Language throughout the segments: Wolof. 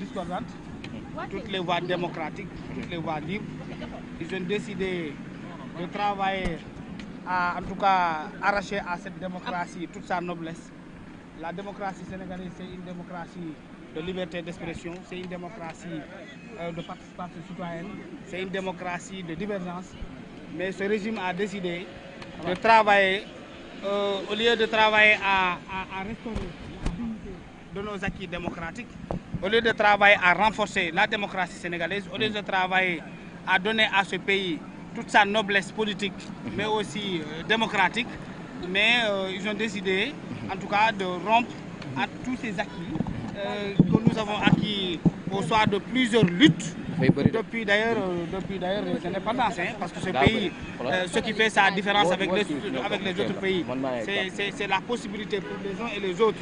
discordantes, toutes les voies démocratiques, toutes les voies libres. Ils ont décidé de travailler à, en tout cas, arracher à cette démocratie toute sa noblesse. La démocratie sénégalaise, c'est une démocratie de liberté d'expression, c'est une démocratie de participation citoyenne, c'est une démocratie de divergence. Mais ce régime a décidé de travailler, au lieu de travailler à restaurer la dignité de nos acquis démocratiques, au lieu de travailler à renforcer la démocratie sénégalaise, au lieu de travailler à donner à ce pays toute sa noblesse politique, mais aussi démocratique, mais ils ont décidé, en tout cas, de rompre à tous ces acquis que nous avons acquis au soir de plusieurs luttes. Depuis d'ailleurs l'indépendance, parce que ce pays, ce qui fait sa différence avec les autres pays, c'est la possibilité pour les uns et les autres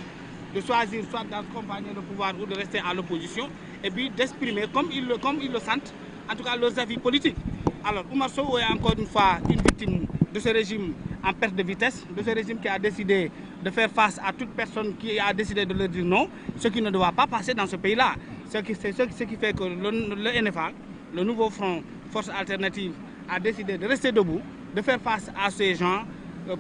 de choisir soit d'accompagner le pouvoir ou de rester à l'opposition, et puis d'exprimer comme ils le sentent, en tout cas leurs avis politiques. Alors Oumar Sow est encore une fois une victime de ce régime en perte de vitesse, de ce régime qui a décidé de faire face à toute personne qui a décidé de leur dire non, ce qui ne doit pas passer dans ce pays-là. Ce qui fait que le NFA, le nouveau front Force Alternative, a décidé de rester debout, de faire face à ces gens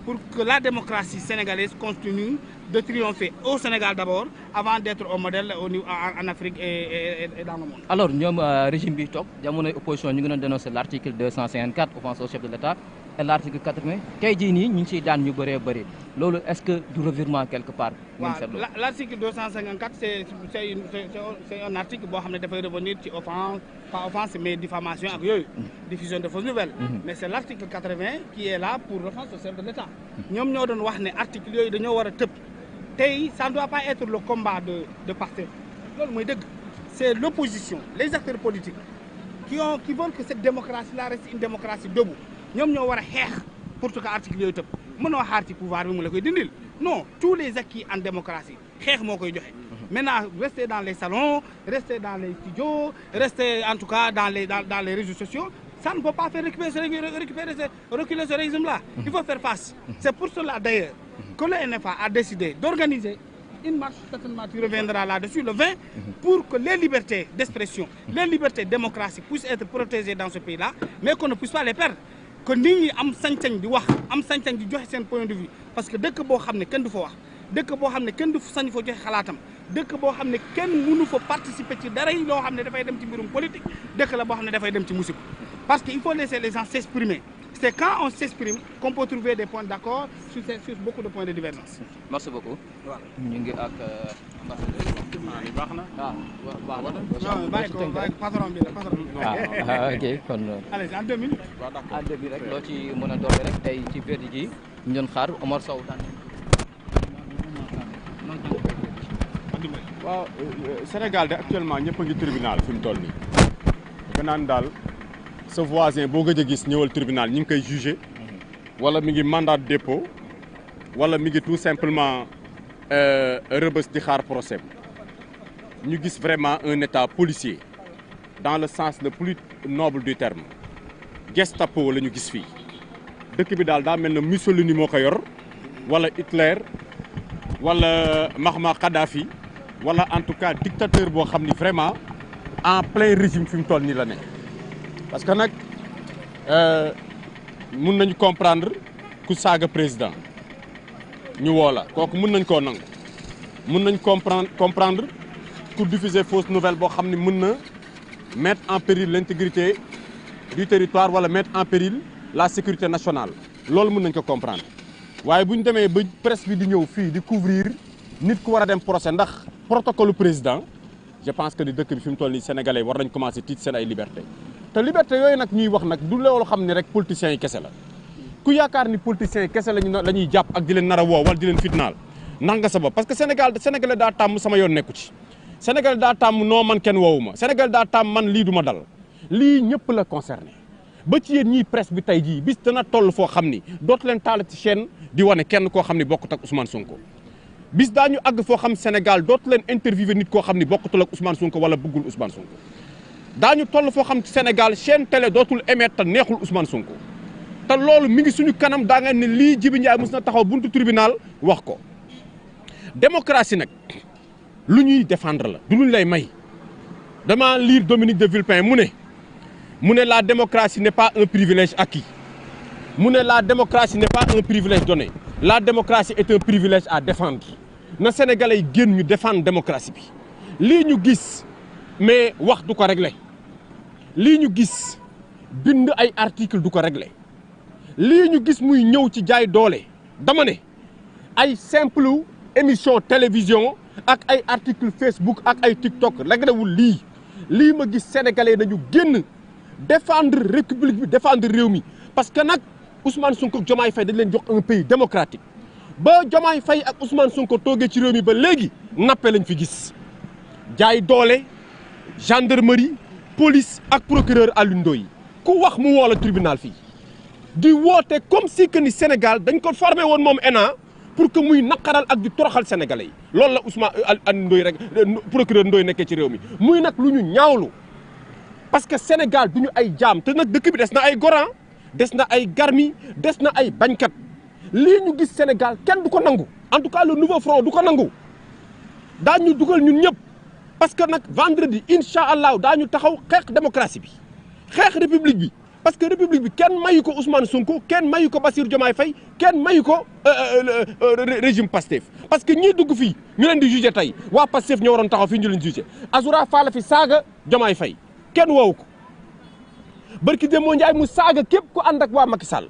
pour que la démocratie sénégalaise continue de triompher au Sénégal d'abord, avant d'être au modèle en Afrique et dans le monde. Alors, nous, régime Bitok, nous opposition, nous avons dénoncé l'article 254, offense au chef de l'État, et l'article 80. Qu'est-ce que nous est-ce que du revirement quelque part? L'article 254, c'est un article qui devrait revenir sur offense, pas offense, mais diffamation, diffusion de fausses nouvelles. Mais c'est l'article 80 qui est là pour l'offense au chef de l'État. Nous avons dit que l'article ça ne doit pas être le combat de Pastef. C'est l'opposition, les acteurs politiques qui veulent que cette démocratie-là reste une démocratie debout. Nous devons faire pour que l'article soit pouvoir. Non, tous les acquis en démocratie, maintenant, rester dans les salons, rester dans les studios, rester en tout cas dans les réseaux sociaux, ça ne peut pas faire reculer ce régime-là. Il faut faire face. C'est pour cela d'ailleurs que le NFA a décidé d'organiser une marche, certainement tu reviendras là-dessus, le 20, pour que les libertés d'expression, les libertés démocratiques puissent être protégées dans ce pays-là, mais qu'on ne puisse pas les perdre. Que nous ayons un point de vue. Parce que dès que nous savons qu'il faut dès que nous savons qu'il faut dès que nous savons qu'il faut participer à la politique, dès que nous savons parce qu'il faut laisser les gens s'exprimer. C'est quand on s'exprime qu'on peut trouver des points d'accord sur beaucoup de points de divergence. Merci beaucoup. Allez, en 2 minutes. En 2 minutes, loo ci mën a doole rek tey ci verdict ji ñu doon xaar Omar Sow daan. waaw Sénégal de actuellement ñëpp a ngi tribunal fi mu toll nii. nga naan daal sa voisin boo gëj a gis ñëwal tribunal ñu ngi koy jugé wala mi ngi mandat de dépôt wala mi ngi tout simplement rëbës di xaar procès ñu gis vraiment un état policier dans le sens le plus noble du terme Gestapo la ñu gis fii dëkk bi daal daa mel ne Mussolini moo ko yor wala Hitler wala Muammar Kadhafi wala en tout cas dictateur boo xam ni vraiment en plein régime fi mu toll nii la nekk parce que nag mun nañu comprendre ku saaga président ñu woo la kooku mun nañ koo nangu mun nañ comprendre ku diffuser fausse nouvelle boo xam ni mën na mettre en péril l'intégrité du territoire wala mettre en péril la sécurité nationale loolu mën nañ ko comprendre waaye bu ñu demee ba presse bi di ñëw fii di couvrir nit ku war a dem procès ndax protocole président je pense que ni dëkk bi fi mu toll nii sénégalais war nañ commencer tiit seen ay liberté te liberté yooyu nag ñuy wax nag du loolu xam ne rek politiciens yi kese la ku yaakaar ni politiciens yi kese la ñuy jàpp ak di leen nar a woo wala di leen fitnaal nax nga sa bopp parce que sénégalais daa tàmm sama yoon nekku ci sénégalais daa tàmm noo man kenn woowu ma sénégalais daa tàmm man lii du ma dal lii ñëpp la concerné ba ci yéen ñii presse bi tey jii bis dana toll foo xam ni dootu leen taal ci chaîne di wane kenn koo xam ni bokkut ak Ousmane Sonko bis daañu àgg foo xam Sénégal dootu leen interviewé nit koo xam ni bokkutul ak Ousmane Sonko wala bëggul Ousmane Sonko daañu toll foo xam Sénégal chaîne télé dootul émettre te neexul Ousmane Sonko te loolu mi ngi suñu kanam daa ngeen ne lii Djibi Ndiaye mos na taxaw buntu tribunal wax ko démocratie nag lu ñuy défendre la du luñ lay may dama lire Dominique de Villepin mu ne la démocratie n'est pas un privilège acquis mu ne la démocratie n'est pas un privilège donné la démocratie est un privilège à défendre na Sénégalais yi génn ñu défendre démocratie bi lii ñu gis mais wax du ko régler lii ñu gis bind ay article du ko régler lii ñu gis muy ñëw ci jaay doole dama ne ay simple émission télévision ak ay article Facebook ak ay TikTok réglewul lii ma gis sénégalais nañu génn défendre république bi défendre réew mi parce que nag Ousmane Sonko ak Diomaye Faye dañ leen jox un pays démocratique ba Diomaye Faye ak Ousmane Sonko toogee ci réew mi ba léegi nappe lañ fi gis jaay doole gendarmerie police ak procureur Alioune Ndoye ku wax mu woo la tribunal fii di woote comme si que ni Sénégal dañ ko formé woon moom ENA pour que muy naqaral ak di toroxal sénégalais yi loolu la Ousmane Alioune Ndoye rek procureur Ndoye nekkee ci réew mi muy nag lu ñu ñaawlu parce que Sénégal du ñu ay jaam te nag dëkk bi des na ay goran des na ay garmi des na ay bañkat lii ñu gis Sénégal kenn du ko nangu en tout cas le nouveau front du ko nangu daañu dugal ñun ñëpp parce que nag vendredi incha allah daañu taxaw xeex démocratie bi xeex république bi parce que république bi kenn mayu ko Ousmane Sonko kenn mayu ko Bassirou Diomaye Faye kenn mayu ko régime Pastef parce que ñii dugg fii ñu leen di jugé tey waa Pastef ñoo waroon taxaw fii ñu leen jugé Azoura Fall fi saaga Diomaye Faye kenn woowu ko barki Demba Ndiaye mu saaga képp ku ànd ak waa Macky Sall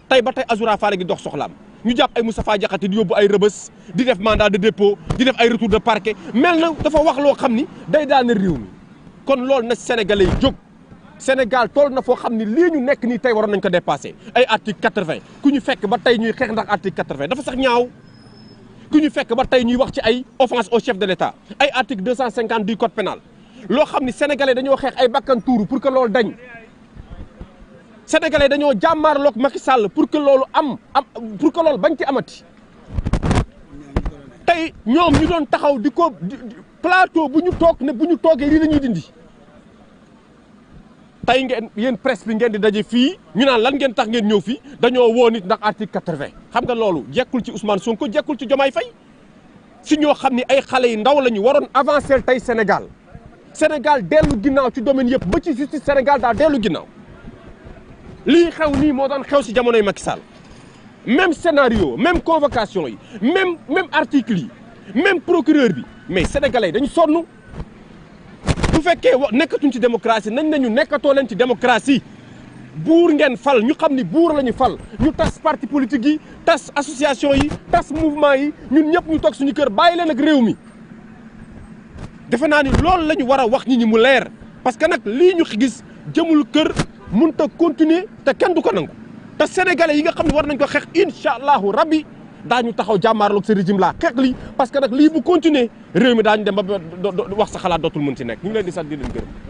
tey ba tey Azoura Fall gi dox soxlaam ñu jàpp ay Moustapha Diakhaté di yóbbu ay rëbës di def mandat de dépôt di def ay retour de parquet mel na dafa wax loo xam ni day daane réew mi kon loolu na Sénégalais yi jóg Sénégal toll na foo xam ni lii ñu nekk nii tey waroon nañ ko dépassé ay article 80 ku ñu fekk ba tey ñuy xeex ndax article 80 dafa sax ñaaw ku ñu fekk ba tey ñuy wax ci ay offense au chef de l'État ay article 250 du code pénal loo xam ni sénégalais dañoo xeex ay bakkan tuuru pour que loolu dañ sénégalais dañoo jàmmaarloog Macky Sall pour que loolu pour que loolu bañ ci amati tey ñoom ñu doon taxaw di ko plateau bu ñu toog ne bu ñu toogee lii la ñuy dindi tey ngeen yéen presse bi ngeen di daje fii ñu naan lan ngeen tax ngeen ñëw fii dañoo woo nit ndax article 80 xam nga loolu jekkul ci Ousmane Sonko jekkul ci Diomaye Faye si ñoo xam ni ay xale yu ndaw la ñu waroon avancer tey Sénégal dellu ginnaaw ci domaine yëpp ba ci justice Sénégal daa dellu ginnaaw lii xew nii moo doon xew si jamonoy Macky Sall même scénario même convocation yi même article yi même procureur bi mais sénégalais dañu sonn bu fekkee nekkatuñ ci démocratie nañ nañu nekkatoo leen ci démocratie buur ngeen fal ñu xam ni buur la ñu fal ñu tas parti politique yi tas association yi tas mouvement yi ñun ñëpp ñu toog suñu kër bàyyi leen ak réew mi defe naa ni loolu la ñu war a wax nit ñi mu leer parce que nag lii ñu gis jëmul kër mënut a continuer te kenn du ko nangu te sénégalais yi nga xam ne war nañ ko xeex incha allahu rabbi daañu taxaw jàmmaarloog ce régime là xeex lii parce que nag lii bu continuer réew mi daañu dem ba wax sa xalaat dootul mën ci nekk ñu ngi leen di sant di leen gërëm.